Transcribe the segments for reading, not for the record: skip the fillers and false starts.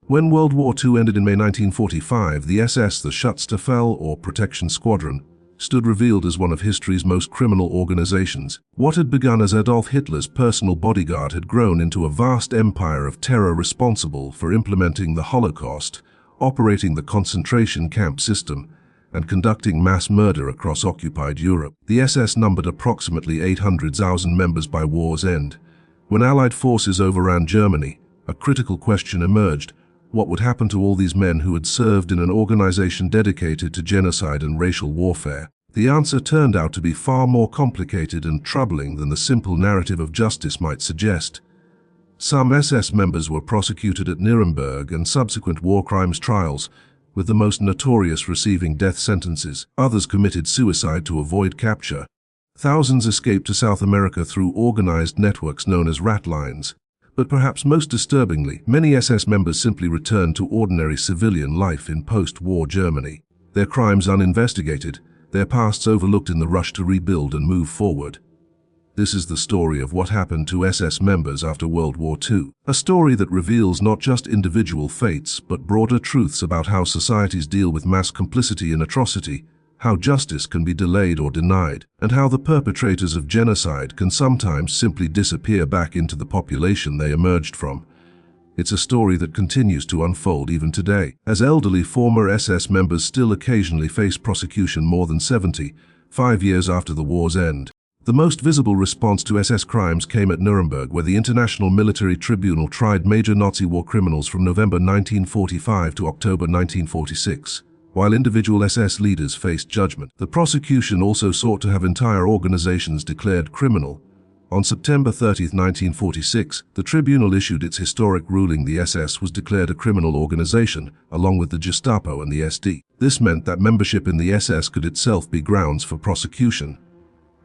When World War II ended in May 1945, the SS, the Schutzstaffel, or Protection Squadron, stood revealed as one of history's most criminal organizations. What had begun as Adolf Hitler's personal bodyguard had grown into a vast empire of terror responsible for implementing the Holocaust, operating the concentration camp system, and conducting mass murder across occupied Europe. The SS numbered approximately 800,000 members by war's end. When Allied forces overran Germany, a critical question emerged: what would happen to all these men who had served in an organization dedicated to genocide and racial warfare? The answer turned out to be far more complicated and troubling than the simple narrative of justice might suggest. Some SS members were prosecuted at Nuremberg and subsequent war crimes trials, with the most notorious receiving death sentences. Others committed suicide to avoid capture. Thousands escaped to South America through organized networks known as ratlines. But perhaps most disturbingly, many SS members simply returned to ordinary civilian life in post-war Germany. Their crimes uninvestigated, their pasts overlooked in the rush to rebuild and move forward. This is the story of what happened to SS members after World War II. A story that reveals not just individual fates, but broader truths about how societies deal with mass complicity and atrocity, how justice can be delayed or denied, and how the perpetrators of genocide can sometimes simply disappear back into the population they emerged from. It's a story that continues to unfold even today, as elderly former SS members still occasionally face prosecution more than 75 years after the war's end. The most visible response to SS crimes came at Nuremberg, where the International Military Tribunal tried major Nazi war criminals from November 1945 to October 1946. While individual SS leaders faced judgment, the prosecution also sought to have entire organizations declared criminal. On September 30, 1946, the tribunal issued its historic ruling. The SS was declared a criminal organization, along with the Gestapo and the SD. This meant that membership in the SS could itself be grounds for prosecution.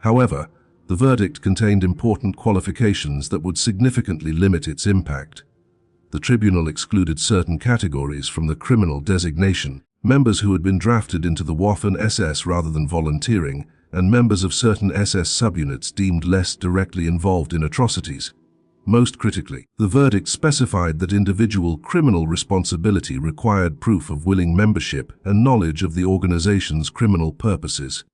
However, the verdict contained important qualifications that would significantly limit its impact. The tribunal excluded certain categories from the criminal designation: members who had been drafted into the Waffen-SS rather than volunteering, and members of certain SS subunits deemed less directly involved in atrocities. Most critically, the verdict specified that individual criminal responsibility required proof of willing membership and knowledge of the organization's criminal purposes.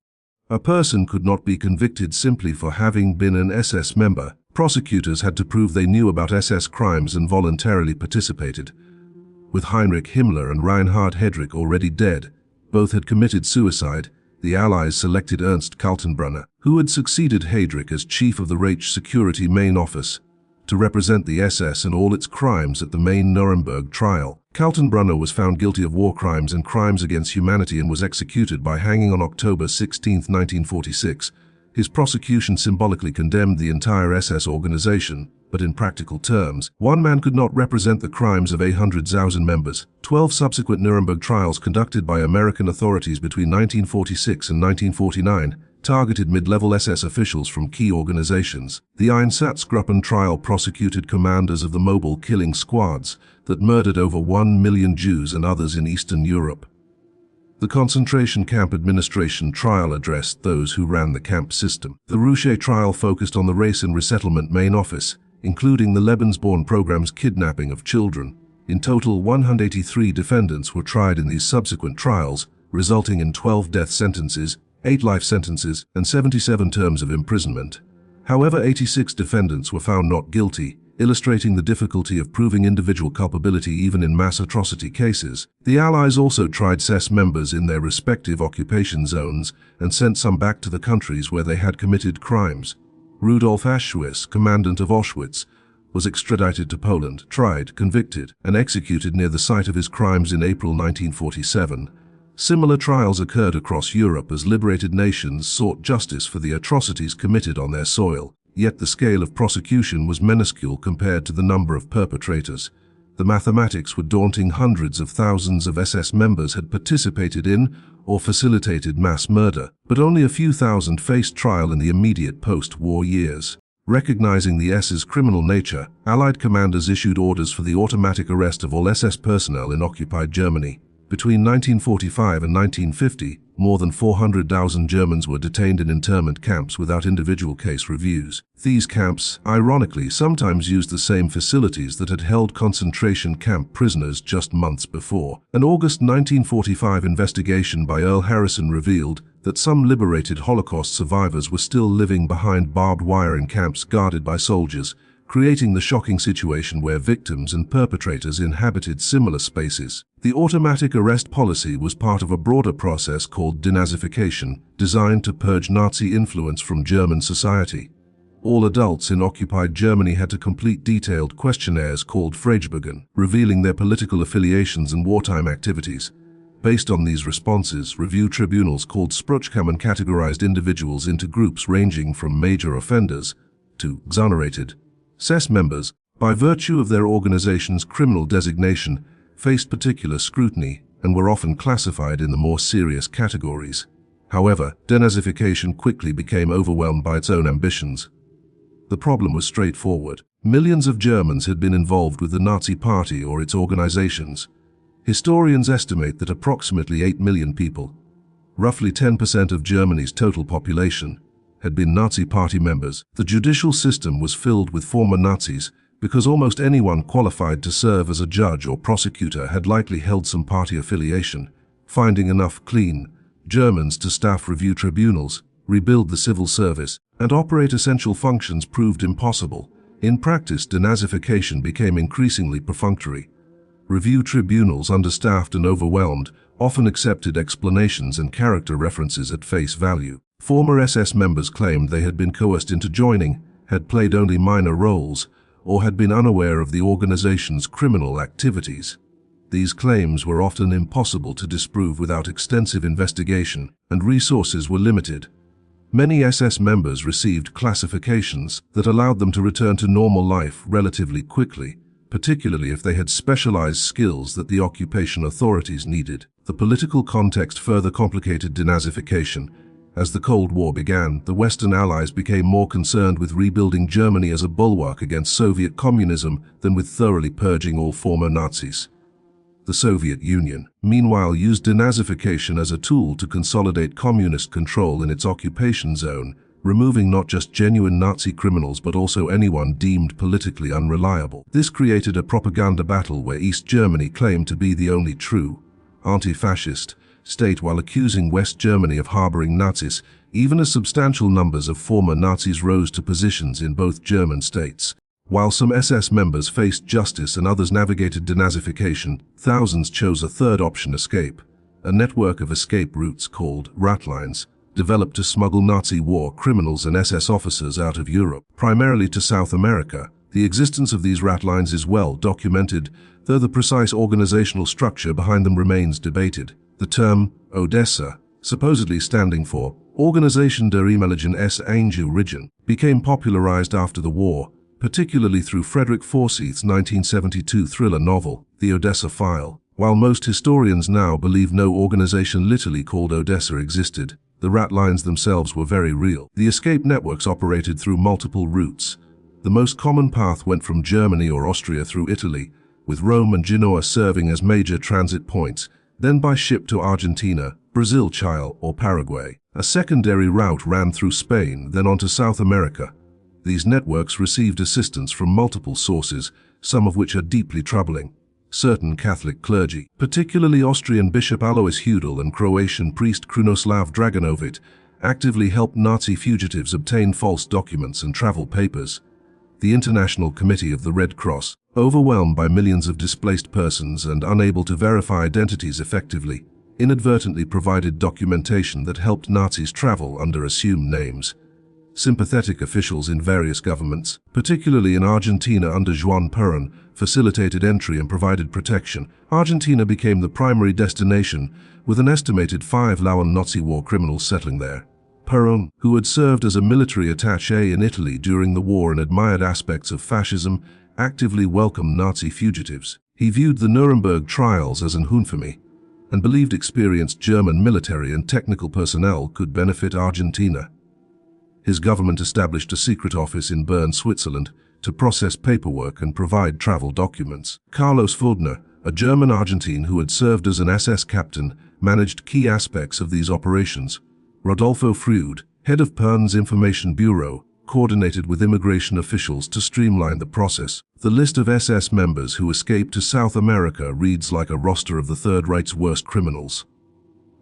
A person could not be convicted simply for having been an SS member. Prosecutors had to prove they knew about SS crimes and voluntarily participated. With Heinrich Himmler and Reinhard Heydrich already dead, both had committed suicide. The Allies selected Ernst Kaltenbrunner, who had succeeded Heydrich as chief of the Reich Security Main Office, to represent the SS and all its crimes at the main Nuremberg trial. Kaltenbrunner was found guilty of war crimes and crimes against humanity and was executed by hanging on October 16, 1946. His prosecution symbolically condemned the entire SS organization, but in practical terms, one man could not represent the crimes of 800,000 members. 12 subsequent Nuremberg trials conducted by American authorities between 1946 and 1949 targeted mid-level SS officials from key organizations. The Einsatzgruppen trial prosecuted commanders of the mobile killing squads that murdered over 1 million Jews and others in Eastern Europe. The concentration camp administration trial addressed those who ran the camp system. The Rouchet trial focused on the race and resettlement main office, including the Lebensborn program's kidnapping of children. In total, 183 defendants were tried in these subsequent trials, resulting in 12 death sentences, 8 life sentences, and 77 terms of imprisonment. However, 86 defendants were found not guilty, illustrating the difficulty of proving individual culpability even in mass atrocity cases. The Allies also tried SS members in their respective occupation zones and sent some back to the countries where they had committed crimes. Rudolf Aschwitz, commandant of Auschwitz, was extradited to Poland, tried, convicted, and executed near the site of his crimes in April 1947. Similar trials occurred across Europe as liberated nations sought justice for the atrocities committed on their soil. Yet the scale of prosecution was minuscule compared to the number of perpetrators. The mathematics were daunting. Hundreds of thousands of SS members had participated in or facilitated mass murder, but only a few thousand faced trial in the immediate post-war years. Recognizing the SS's criminal nature, Allied commanders issued orders for the automatic arrest of all SS personnel in occupied Germany. Between 1945 and 1950, more than 400,000 Germans were detained in internment camps without individual case reviews. These camps, ironically, sometimes used the same facilities that had held concentration camp prisoners just months before. An August 1945 investigation by Earl Harrison revealed that some liberated Holocaust survivors were still living behind barbed wire in camps guarded by soldiers, creating the shocking situation where victims and perpetrators inhabited similar spaces. The automatic arrest policy was part of a broader process called denazification, designed to purge Nazi influence from German society. All adults in occupied Germany had to complete detailed questionnaires called Fragebogen, revealing their political affiliations and wartime activities. Based on these responses, review tribunals called Schutzstaffel categorized individuals into groups ranging from major offenders to exonerated. SS members, by virtue of their organization's criminal designation, faced particular scrutiny and were often classified in the more serious categories. However, denazification quickly became overwhelmed by its own ambitions. The problem was straightforward. Millions of Germans had been involved with the Nazi Party or its organizations. Historians estimate that approximately 8 million people, roughly 10% of Germany's total population, had been Nazi Party members. The judicial system was filled with former Nazis because almost anyone qualified to serve as a judge or prosecutor had likely held some party affiliation. Finding enough clean Germans to staff review tribunals, rebuild the civil service, and operate essential functions proved impossible. In practice, denazification became increasingly perfunctory. Review tribunals, understaffed and overwhelmed, often accepted explanations and character references at face value. Former SS members claimed they had been coerced into joining, had played only minor roles, or had been unaware of the organization's criminal activities. These claims were often impossible to disprove without extensive investigation, and resources were limited. Many SS members received classifications that allowed them to return to normal life relatively quickly, particularly if they had specialized skills that the occupation authorities needed. The political context further complicated denazification. As the Cold War began, the Western Allies became more concerned with rebuilding Germany as a bulwark against Soviet communism than with thoroughly purging all former Nazis. The Soviet Union, meanwhile, used denazification as a tool to consolidate communist control in its occupation zone, removing not just genuine Nazi criminals but also anyone deemed politically unreliable. This created a propaganda battle where East Germany claimed to be the only true, anti-fascist state while accusing West Germany of harboring Nazis, even as substantial numbers of former Nazis rose to positions in both German states. While some SS members faced justice and others navigated denazification, thousands chose a third option: escape. A network of escape routes called ratlines developed to smuggle Nazi war criminals and SS officers out of Europe, primarily to South America. The existence of these ratlines is well documented, though the precise organizational structure behind them remains debated. The term Odessa, supposedly standing for Organisation der Ehemaligen SS-Region, became popularized after the war, particularly through Frederick Forsyth's 1972 thriller novel, The Odessa File. While most historians now believe no organization literally called Odessa existed, the ratlines themselves were very real. The escape networks operated through multiple routes. The most common path went from Germany or Austria through Italy, with Rome and Genoa serving as major transit points, then by ship to Argentina, Brazil, Chile, or Paraguay. A secondary route ran through Spain, then on to South America. These networks received assistance from multiple sources, some of which are deeply troubling. Certain Catholic clergy, particularly Austrian Bishop Alois Hudel and Croatian priest Krunoslav Draganovic, actively helped Nazi fugitives obtain false documents and travel papers. The International Committee of the Red Cross, overwhelmed by millions of displaced persons and unable to verify identities effectively, inadvertently provided documentation that helped Nazis travel under assumed names. Sympathetic officials in various governments, particularly in Argentina under Juan Perón, facilitated entry and provided protection. Argentina became the primary destination, with an estimated 5,000 Nazi war criminals settling there. Perón, who had served as a military attaché in Italy during the war and admired aspects of fascism, actively welcomed Nazi fugitives. He viewed the Nuremberg trials as an infamy, and believed experienced German military and technical personnel could benefit Argentina. His government established a secret office in Bern, Switzerland, to process paperwork and provide travel documents. Carlos Fuldner, a German Argentine who had served as an SS captain, managed key aspects of these operations. Rodolfo Freud, head of Perns Information Bureau, coordinated with immigration officials to streamline the process. The list of SS members who escaped to South America reads like a roster of the Third Reich's worst criminals.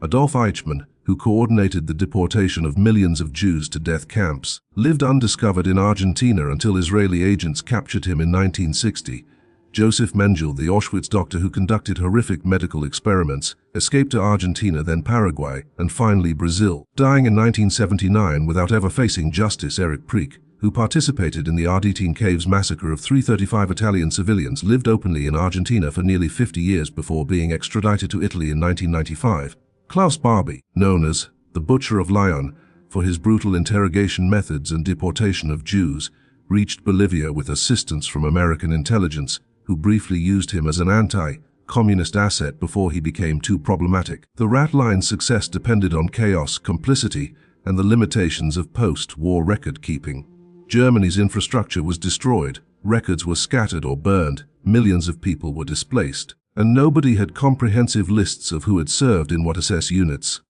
Adolf Eichmann, who coordinated the deportation of millions of Jews to death camps, lived undiscovered in Argentina until Israeli agents captured him in 1960. Joseph Mengele, the Auschwitz doctor who conducted horrific medical experiments, escaped to Argentina, then Paraguay, and finally Brazil, dying in 1979 without ever facing justice. Eric Preek, who participated in the Ardeatine Caves massacre of 335 Italian civilians, lived openly in Argentina for nearly 50 years before being extradited to Italy in 1995. Klaus Barbie, known as the Butcher of Lyon for his brutal interrogation methods and deportation of Jews, reached Bolivia with assistance from American intelligence, who briefly used him as an anti-communist asset before he became too problematic. The ratlines' success depended on chaos, complicity, and the limitations of post-war record-keeping. Germany's infrastructure was destroyed, records were scattered or burned, millions of people were displaced, and nobody had comprehensive lists of who had served in what SS units.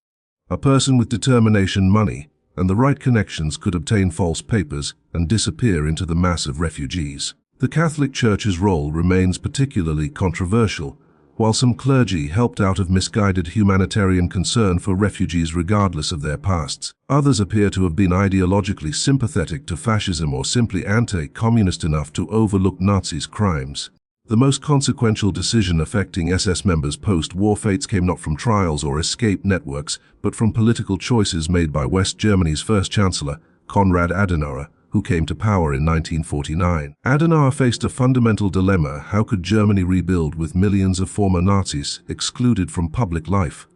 A person with determination, money, and the right connections could obtain false papers and disappear into the mass of refugees. The Catholic Church's role remains particularly controversial. While some clergy helped out of misguided humanitarian concern for refugees regardless of their pasts, others appear to have been ideologically sympathetic to fascism or simply anti-communist enough to overlook Nazis' crimes. The most consequential decision affecting SS members' post-war fates came not from trials or escape networks, but from political choices made by West Germany's first Chancellor, Konrad Adenauer, who came to power in 1949. Adenauer faced a fundamental dilemma: how could Germany rebuild with millions of former Nazis excluded from public life?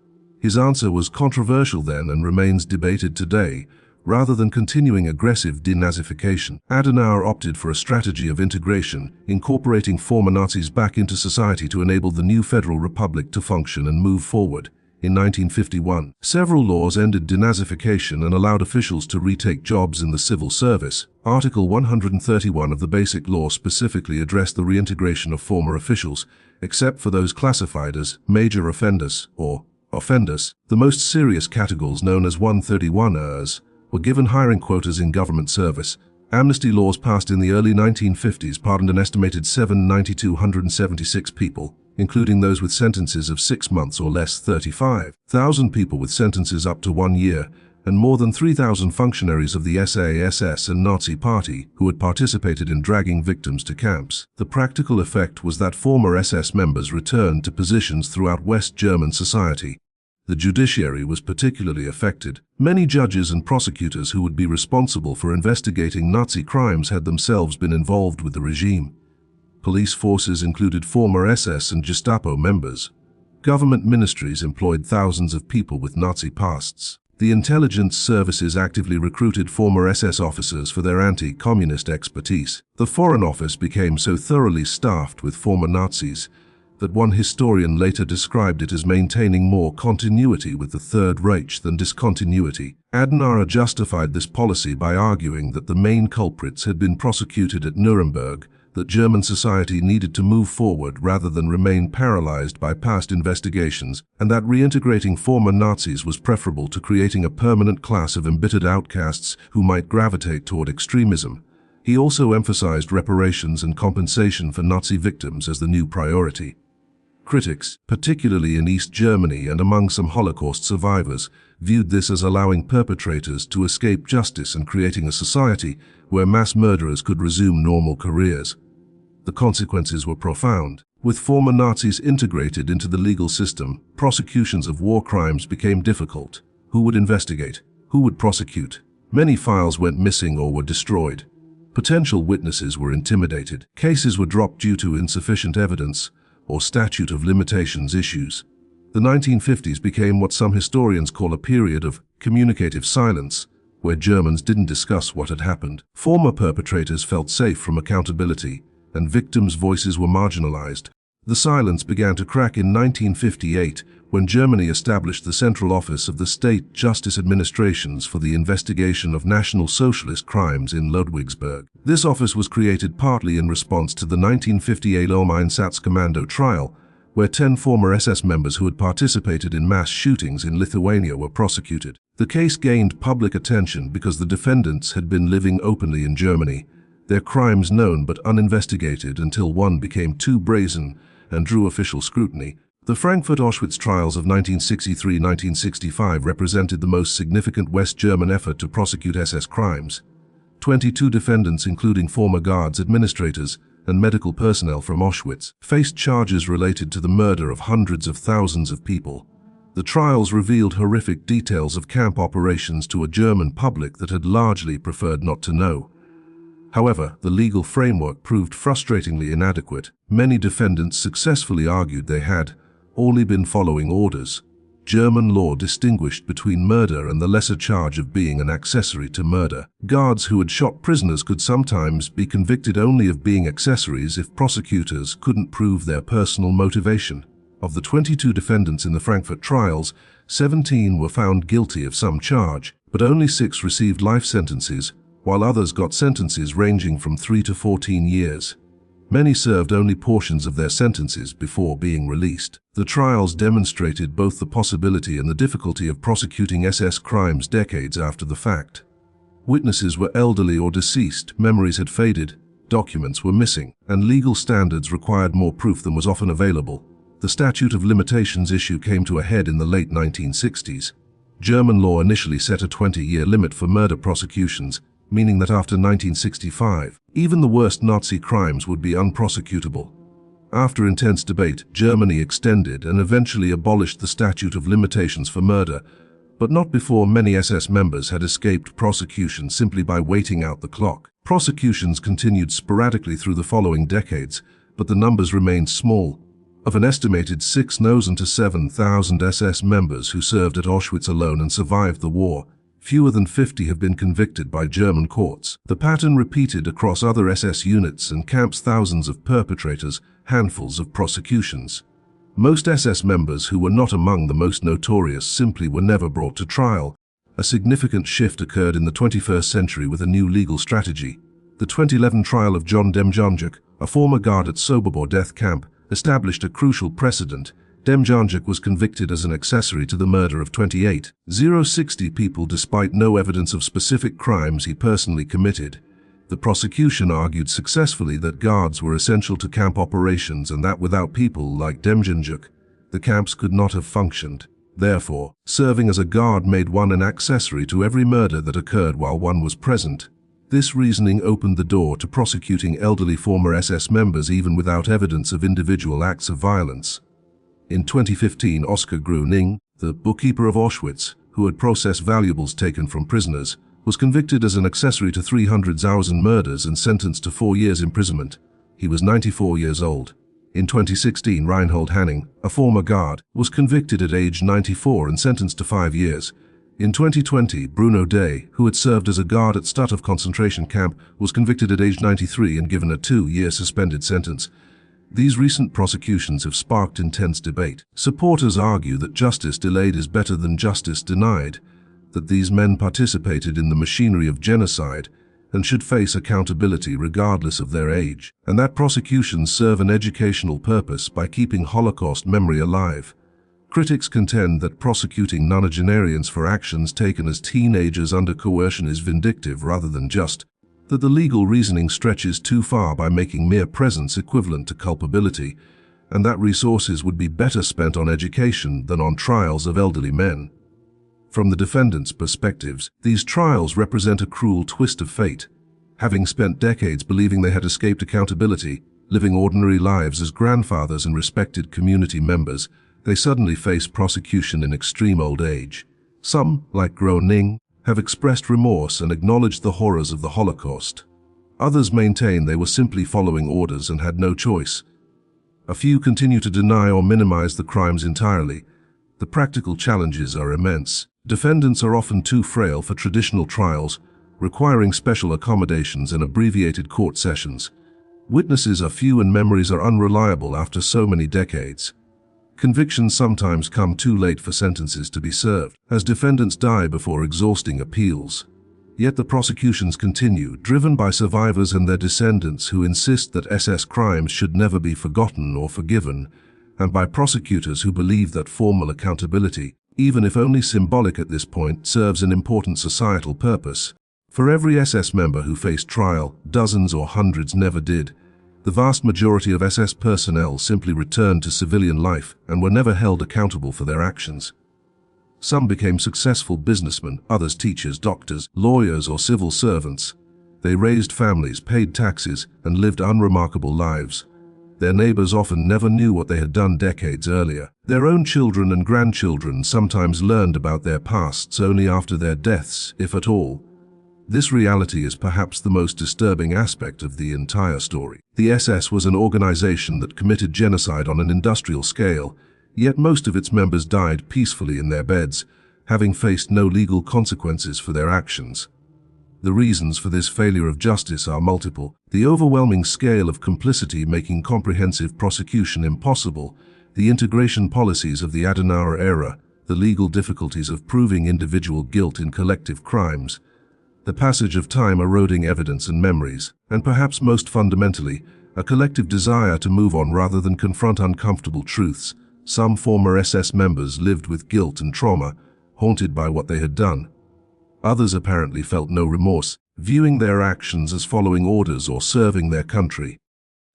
His answer was controversial then and remains debated today. Rather than continuing aggressive denazification, Adenauer opted for a strategy of integration, incorporating former Nazis back into society to enable the new Federal Republic to function and move forward. In 1951, several laws ended denazification and allowed officials to retake jobs in the civil service. Article 131 of the Basic Law specifically addressed the reintegration of former officials, except for those classified as major offenders or offenders. The most serious categories, known as 131ers, were given hiring quotas in government service. Amnesty laws passed in the early 1950s pardoned an estimated 7,276 people, including those with sentences of 6 months or less, 35,000 people with sentences up to 1 year, and more than 3,000 functionaries of the SA, SS, and Nazi Party who had participated in dragging victims to camps. The practical effect was that former SS members returned to positions throughout West German society. The judiciary was particularly affected. Many judges and prosecutors who would be responsible for investigating Nazi crimes had themselves been involved with the regime. Police forces included former SS and Gestapo members. Government ministries employed thousands of people with Nazi pasts. The intelligence services actively recruited former SS officers for their anti-communist expertise. The Foreign Office became so thoroughly staffed with former Nazis that one historian later described it as maintaining more continuity with the Third Reich than discontinuity. Adenauer justified this policy by arguing that the main culprits had been prosecuted at Nuremberg, that German society needed to move forward rather than remain paralyzed by past investigations, and that reintegrating former Nazis was preferable to creating a permanent class of embittered outcasts who might gravitate toward extremism. He also emphasized reparations and compensation for Nazi victims as the new priority. Critics, particularly in East Germany and among some Holocaust survivors, viewed this as allowing perpetrators to escape justice and creating a society where mass murderers could resume normal careers. The consequences were profound. With former Nazis integrated into the legal system, prosecutions of war crimes became difficult. Who would investigate? Who would prosecute? Many files went missing or were destroyed. Potential witnesses were intimidated. Cases were dropped due to insufficient evidence or statute of limitations issues. The 1950s became what some historians call a period of communicative silence, where Germans didn't discuss what had happened. Former perpetrators felt safe from accountability, and victims' voices were marginalized. The silence began to crack in 1958 when Germany established the Central Office of the State Justice Administrations for the investigation of National Socialist crimes in Ludwigsburg. This office was created partly in response to the 1958 Einsatzkommando trial, where 10 former SS members who had participated in mass shootings in Lithuania were prosecuted. The case gained public attention because the defendants had been living openly in Germany, their crimes known but uninvestigated until one became too brazen and drew official scrutiny. The Frankfurt Auschwitz trials of 1963-1965 represented the most significant West German effort to prosecute SS crimes. 22 defendants, including former guards, administrators, and medical personnel from Auschwitz, faced charges related to the murder of hundreds of thousands of people. The trials revealed horrific details of camp operations to a German public that had largely preferred not to know. However, the legal framework proved frustratingly inadequate. Many defendants successfully argued they had only been following orders. German law distinguished between murder and the lesser charge of being an accessory to murder. Guards who had shot prisoners could sometimes be convicted only of being accessories if prosecutors couldn't prove their personal motivation. Of the 22 defendants in the Frankfurt trials, 17 were found guilty of some charge, but only 6 received life sentences, while others got sentences ranging from 3 to 14 years. Many served only portions of their sentences before being released. The trials demonstrated both the possibility and the difficulty of prosecuting SS crimes decades after the fact. Witnesses were elderly or deceased, memories had faded, documents were missing, and legal standards required more proof than was often available. The statute of limitations issue came to a head in the late 1960s. German law initially set a 20-year limit for murder prosecutions, meaning that after 1965, even the worst Nazi crimes would be unprosecutable. After intense debate, Germany extended and eventually abolished the statute of limitations for murder, but not before many SS members had escaped prosecution simply by waiting out the clock. Prosecutions continued sporadically through the following decades, but the numbers remained small. Of an estimated 6,000 to 7,000 SS members who served at Auschwitz alone and survived the war, fewer than 50 have been convicted by German courts. The pattern repeated across other SS units and camps: thousands of perpetrators, handfuls of prosecutions. Most SS members who were not among the most notorious simply were never brought to trial. A significant shift occurred in the 21st century with a new legal strategy. The 2011 trial of John Demjanjuk, a former guard at Sobibor death camp, established a crucial precedent. Demjanjuk was convicted as an accessory to the murder of 28,060 people despite no evidence of specific crimes he personally committed. The prosecution argued successfully that guards were essential to camp operations and that without people like Demjanjuk, the camps could not have functioned. Therefore, serving as a guard made one an accessory to every murder that occurred while one was present. This reasoning opened the door to prosecuting elderly former SS members even without evidence of individual acts of violence. In 2015, Oskar Gröning, the bookkeeper of Auschwitz, who had processed valuables taken from prisoners, was convicted as an accessory to 300,000 murders and sentenced to 4 years imprisonment. He was 94 years old. In 2016, Reinhold Hanning, a former guard, was convicted at age 94 and sentenced to 5 years. In 2020, Bruno Day, who had served as a guard at Stutthof concentration camp, was convicted at age 93 and given a 2-year suspended sentence. These recent prosecutions have sparked intense debate. Supporters argue that justice delayed is better than justice denied, that these men participated in the machinery of genocide and should face accountability regardless of their age, and that prosecutions serve an educational purpose by keeping Holocaust memory alive. Critics contend that prosecuting nonagenarians for actions taken as teenagers under coercion is vindictive rather than just, that the legal reasoning stretches too far by making mere presence equivalent to culpability, and that resources would be better spent on education than on trials of elderly men. From the defendants' perspectives, these trials represent a cruel twist of fate. Having spent decades believing they had escaped accountability, living ordinary lives as grandfathers and respected community members, they suddenly face prosecution in extreme old age. Some, like Gröning, have expressed remorse and acknowledged the horrors of the Holocaust. Others maintain they were simply following orders and had no choice. A few continue to deny or minimize the crimes entirely. The practical challenges are immense. Defendants are often too frail for traditional trials, requiring special accommodations and abbreviated court sessions. Witnesses are few and memories are unreliable after so many decades. Convictions sometimes come too late for sentences to be served, as defendants die before exhausting appeals. Yet the prosecutions continue, driven by survivors and their descendants who insist that SS crimes should never be forgotten or forgiven, and by prosecutors who believe that formal accountability, even if only symbolic at this point, serves an important societal purpose. For every SS member who faced trial, dozens or hundreds never did. The vast majority of SS personnel simply returned to civilian life and were never held accountable for their actions. Some became successful businessmen, others teachers, doctors, lawyers, or civil servants. They raised families, paid taxes, and lived unremarkable lives. Their neighbors often never knew what they had done decades earlier. Their own children and grandchildren sometimes learned about their pasts only after their deaths, if at all. This reality is perhaps the most disturbing aspect of the entire story. The SS was an organization that committed genocide on an industrial scale, yet most of its members died peacefully in their beds, having faced no legal consequences for their actions. The reasons for this failure of justice are multiple: the overwhelming scale of complicity making comprehensive prosecution impossible, the integration policies of the Adenauer era, the legal difficulties of proving individual guilt in collective crimes, the passage of time eroding evidence and memories, and perhaps most fundamentally, a collective desire to move on rather than confront uncomfortable truths. Some former SS members lived with guilt and trauma, haunted by what they had done. Others apparently felt no remorse, viewing their actions as following orders or serving their country.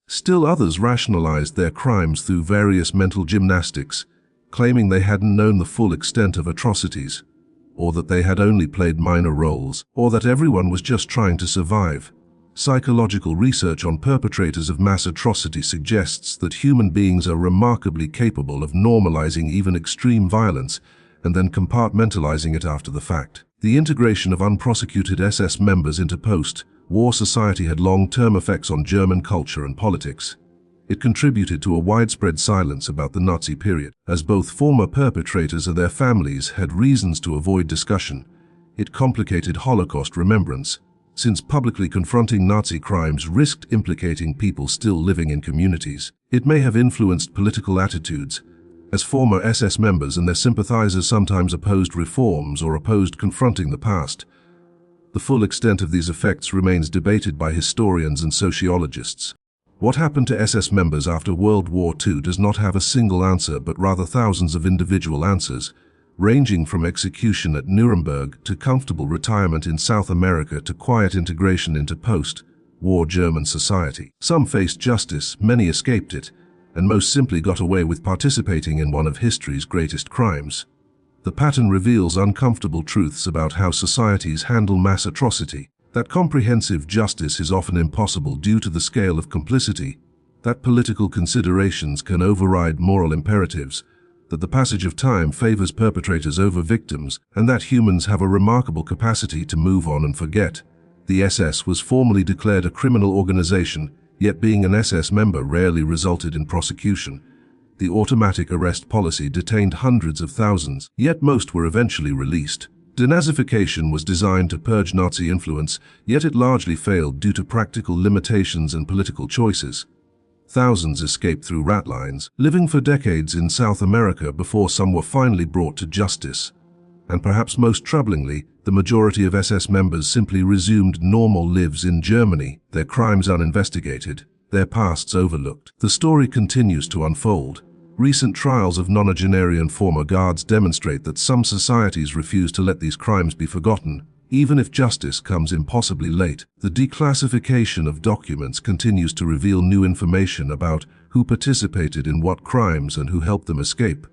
Still others rationalized their crimes through various mental gymnastics, claiming they hadn't known the full extent of atrocities, or that they had only played minor roles, or that everyone was just trying to survive. Psychological research on perpetrators of mass atrocity suggests that human beings are remarkably capable of normalizing even extreme violence and then compartmentalizing it after the fact. The integration of unprosecuted SS members into post-war society had long-term effects on German culture and politics. It contributed to a widespread silence about the Nazi period, as both former perpetrators and their families had reasons to avoid discussion. It complicated Holocaust remembrance, since publicly confronting Nazi crimes risked implicating people still living in communities. It may have influenced political attitudes, as former SS members and their sympathizers sometimes opposed reforms or opposed confronting the past. The full extent of these effects remains debated by historians and sociologists. What happened to SS members after World War II does not have a single answer, but rather thousands of individual answers, ranging from execution at Nuremberg to comfortable retirement in South America to quiet integration into post-war German society. Some faced justice, many escaped it, and most simply got away with participating in one of history's greatest crimes. The pattern reveals uncomfortable truths about how societies handle mass atrocity, that comprehensive justice is often impossible due to the scale of complicity, that political considerations can override moral imperatives, that the passage of time favors perpetrators over victims, and that humans have a remarkable capacity to move on and forget. The SS was formally declared a criminal organization, yet being an SS member rarely resulted in prosecution. The automatic arrest policy detained hundreds of thousands, yet most were eventually released. Denazification was designed to purge Nazi influence, yet it largely failed due to practical limitations and political choices. Thousands escaped through ratlines, living for decades in South America before some were finally brought to justice. And perhaps most troublingly, the majority of SS members simply resumed normal lives in Germany, their crimes uninvestigated, their pasts overlooked. The story continues to unfold. Recent trials of nonagenarian former guards demonstrate that some societies refuse to let these crimes be forgotten, even if justice comes impossibly late. The declassification of documents continues to reveal new information about who participated in what crimes and who helped them escape.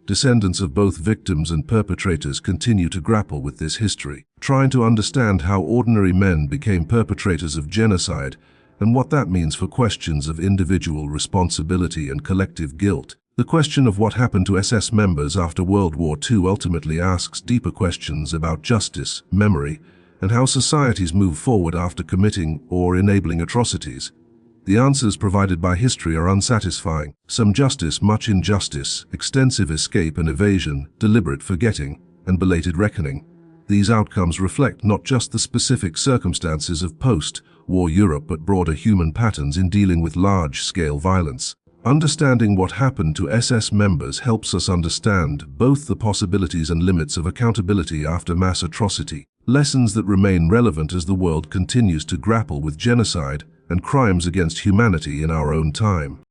Descendants of both victims and perpetrators continue to grapple with this history, trying to understand how ordinary men became perpetrators of genocide and what that means for questions of individual responsibility and collective guilt. The question of what happened to SS members after World War II ultimately asks deeper questions about justice, memory, and how societies move forward after committing or enabling atrocities. The answers provided by history are unsatisfying. Some justice, much injustice, extensive escape and evasion, deliberate forgetting, and belated reckoning. These outcomes reflect not just the specific circumstances of post-war Europe but broader human patterns in dealing with large-scale violence. Understanding what happened to SS members helps us understand both the possibilities and limits of accountability after mass atrocity, lessons that remain relevant as the world continues to grapple with genocide and crimes against humanity in our own time.